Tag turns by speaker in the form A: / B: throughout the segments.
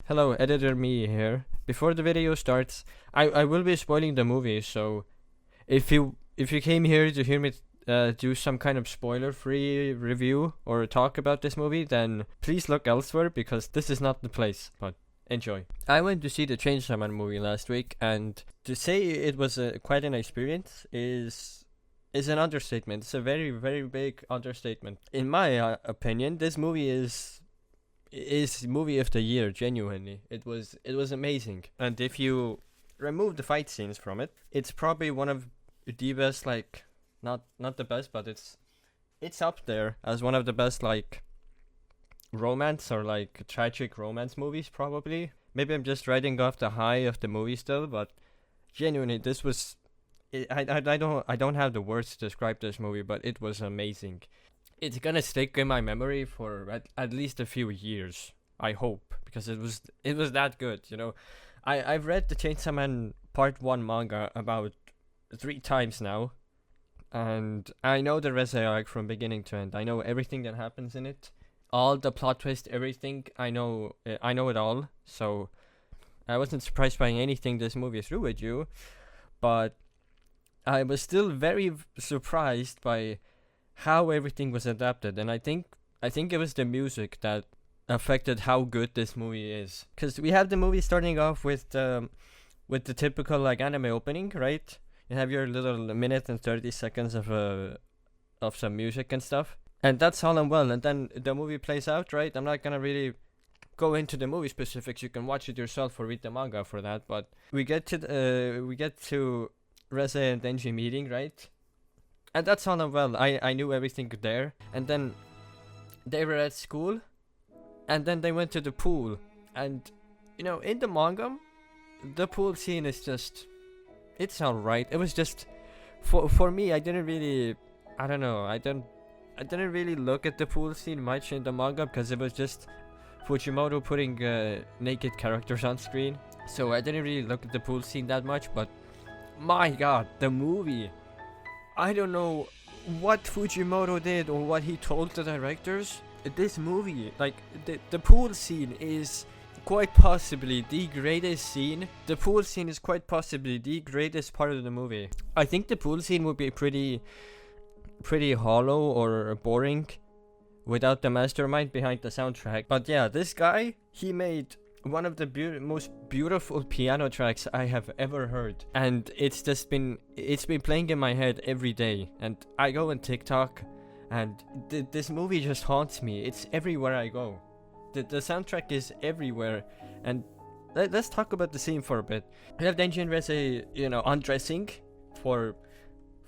A: Hello, editor me here. Before the video starts, I will be spoiling the movie, so if you came here to hear me do some kind of spoiler-free review or talk about this movie, then please look elsewhere because this is not the place. But enjoy. I went to see the Chainsaw Man movie last week, and to say it was quite an experience is an understatement. It's a very very big understatement. In my opinion, this movie is movie of the year. Genuinely, it was amazing. And if you remove the fight scenes from it, it's probably one of the best, like, not the best, but it's up there as one of the best, like, romance or like tragic romance movies. Probably, maybe I'm just riding off the high of the movie still, but genuinely this was I don't have the words to describe this movie, but it was amazing. It's gonna stick in my memory for at least a few years, I hope, because it was that good. I've read the Chainsaw Man Part 1 manga about 3 times now, and I know the Reze arc from beginning to end. I know everything that happens in it, all the plot twist, everything. I know it all. So I wasn't surprised by anything this movie threw at you, but I was still very surprised by how everything was adapted, and I think it was the music that affected how good this movie is. Cause we have the movie starting off with the typical, like, anime opening, right? You have your little minute and 30 seconds of some music and stuff, and that's all and well. And then the movie plays out, right? I'm not gonna really go into the movie specifics. You can watch it yourself or read the manga for that. But we get to Reze and Denji meeting, right? And that's all and well. I knew everything there, and then they were at school, and then they went to the pool, and in the manga, the pool scene is just, it's alright. It was just, for me, I didn't really, I don't know, I didn't really look at the pool scene much in the manga because it was just Fujimoto putting naked characters on screen, so I didn't really look at the pool scene that much. But my god, the movie, I don't know what Fujimoto did or what he told the directors. This movie, like, the pool scene is quite possibly the greatest scene. The pool scene is quite possibly the greatest part of the movie. I think the pool scene would be pretty hollow or boring without the mastermind behind the soundtrack. But yeah, this guy, he made one of the most beautiful piano tracks I have ever heard, and it's been playing in my head every day. And I go on TikTok, and this movie just haunts me. It's everywhere I go. The soundtrack is everywhere. And let's talk about the scene for a bit. We have Denji and Reze, undressing for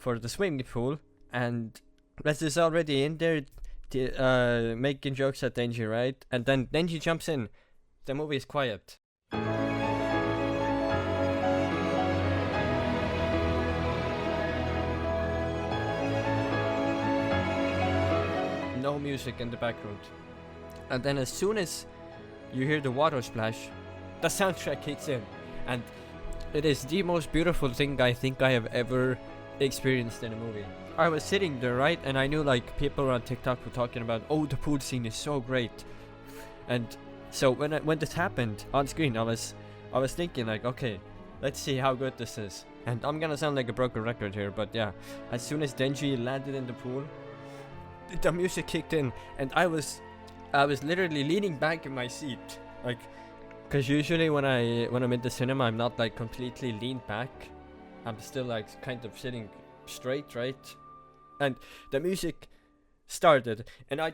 A: the swimming pool, and Reze is already in there, making jokes at Denji, right? And then Denji jumps in. The movie is quiet. No music in the background. And then as soon as you hear the water splash, the soundtrack kicks in. And it is the most beautiful thing I think I have ever experienced in a movie. I was sitting there, right? And I knew, like, people on TikTok were talking about, oh, the pool scene is so great. And so when this happened on screen, I was thinking, like, okay, let's see how good this is. And I'm gonna sound like a broken record here, but yeah, as soon as Denji landed in the pool, the music kicked in, and I was literally leaning back in my seat, like, cause usually when I'm in the cinema, I'm not, like, completely leaned back. I'm still, like, kind of sitting straight, right? And the music started, and I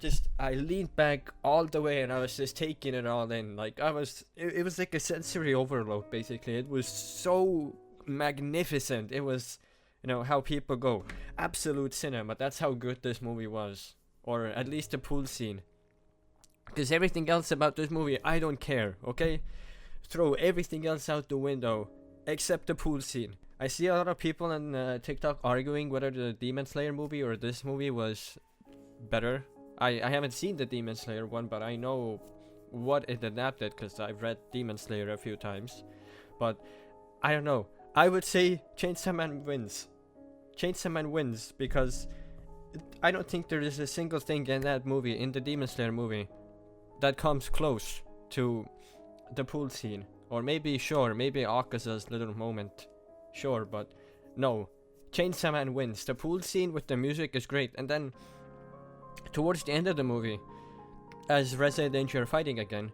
A: leaned back all the way, and I was just taking it all in. Like, it was like a sensory overload, basically. It was so magnificent. It was, how people go, absolute cinema. That's how good this movie was, or at least the pool scene. Because everything else about this movie, I don't care, okay? Throw everything else out the window except the pool scene. I see a lot of people on TikTok arguing whether the Demon Slayer movie or this movie was better. I haven't seen the Demon Slayer one, but I know what it adapted because I've read Demon Slayer a few times. But I don't know. I would say Chainsaw Man wins. Chainsaw Man wins because I don't think there is a single thing in that movie, in the Demon Slayer movie, that comes close to the pool scene. Or maybe, sure, maybe Akaza's little moment. Sure, but no. Chainsaw Man wins. The pool scene with the music is great. And then, towards the end of the movie, as Reza and Denji are fighting again,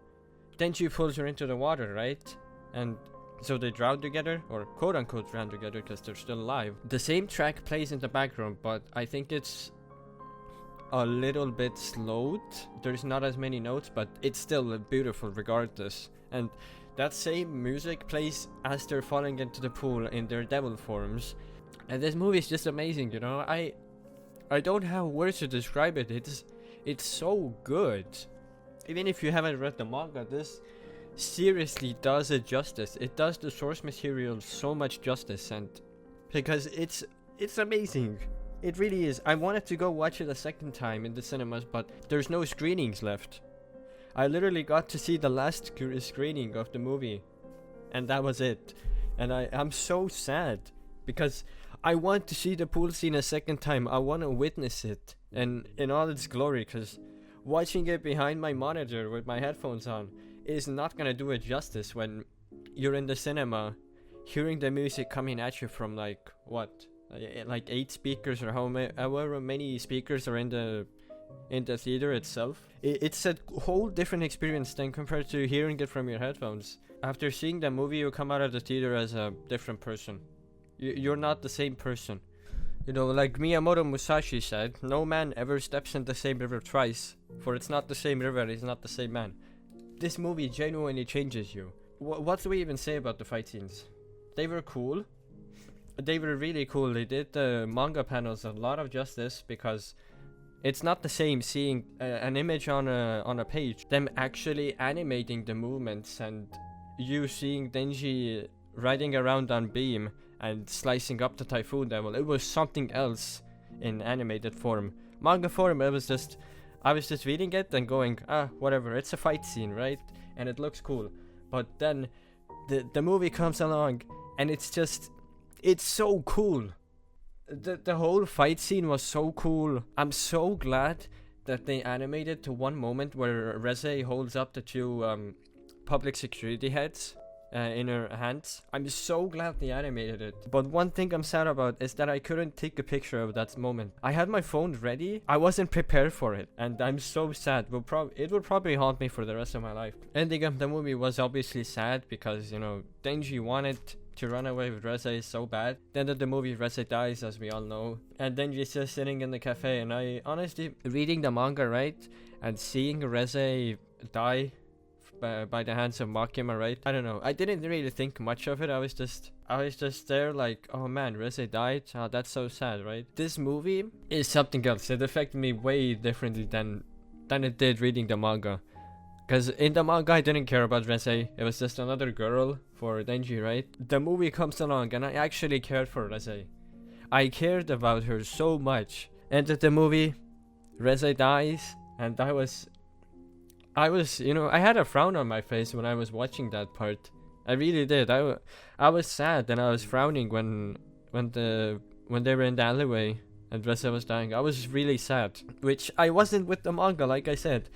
A: Denji pulls her into the water, right? And so they drown together, or quote-unquote drown together because they're still alive. The same track plays in the background, but I think it's a little bit slowed. There's not as many notes, but it's still beautiful regardless. And that same music plays as they're falling into the pool in their devil forms. And this movie is just amazing, you know. I don't have words to describe it. It's so good. Even if you haven't read the manga, this seriously does it justice. It does the source material so much justice, and because it's amazing. It really is. I wanted to go watch it a second time in the cinemas, but there's no screenings left. I literally got to see the last screening of the movie, and that was it. And I'm so sad because I want to see the pool scene a second time. I want to witness it and in all its glory, because watching it behind my monitor with my headphones on is not gonna do it justice when you're in the cinema hearing the music coming at you from like 8 speakers or however many speakers are in the theater itself. It's a whole different experience than compared to hearing it from your headphones. After seeing the movie, you come out of the theater as a different person. You're not the same person. You know, like Miyamoto Musashi said, no man ever steps in the same river twice, for it's not the same river, it's not the same man. This movie genuinely changes you. What do we even say about the fight scenes? They were cool. They were really cool. They did the manga panels a lot of justice, because it's not the same seeing an image on a page, them actually animating the movements, and you seeing Denji riding around on beam and slicing up the Typhoon Devil. It was something else in animated form. Manga form, I was just reading it and going, whatever, it's a fight scene, right? And it looks cool. But then the movie comes along and it's so cool. The whole fight scene was so cool. I'm so glad that they animated to one moment where Reze holds up the two public security heads in her hands. I'm so glad they animated it. But one thing I'm sad about is that I couldn't take a picture of that moment. I had my phone ready. I wasn't prepared for it, and I'm so sad. It will probably haunt me for the rest of my life. Ending of the movie was obviously sad because, you know, Denji wanted to run away with Reze so bad. Then the movie, Reze dies, as we all know, and Denji's just sitting in the cafe. And I honestly, reading the manga, right, and seeing Reze die by the hands of Makima, right? I don't know. I didn't really think much of it. I was just there like, oh man, Reze died. Oh, that's so sad, right? This movie is something else. It affected me way differently than it did reading the manga. Because in the manga, I didn't care about Reze. It was just another girl for Denji, right? The movie comes along and I actually cared for Reze. I cared about her so much. And at the movie, Reze dies, and I was, you know, I had a frown on my face when I was watching that part. I really did. I was sad and I was frowning when they were in the alleyway and Reze was dying. I was really sad, which I wasn't with the manga, like I said.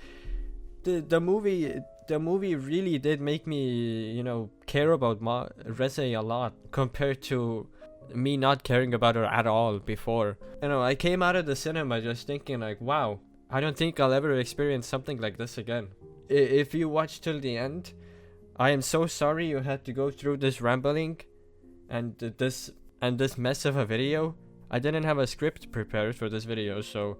A: The movie really did make me, you know, care about Reze a lot compared to me not caring about her at all before. You know, I came out of the cinema just thinking like, wow, I don't think I'll ever experience something like this again. If you watch till the end, I am so sorry you had to go through this rambling and this mess of a video. I didn't have a script prepared for this video, so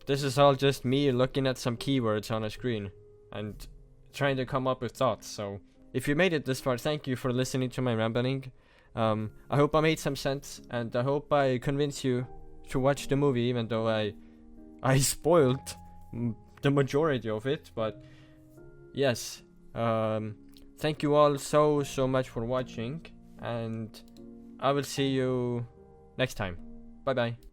A: this is all just me looking at some keywords on a screen and trying to come up with thoughts. So if you made it this far, thank you for listening to my rambling. I hope I made some sense, and I hope I convinced you to watch the movie, even though I spoiled the majority of it. But yes, thank you all so much for watching, and I will see you next time. Bye bye.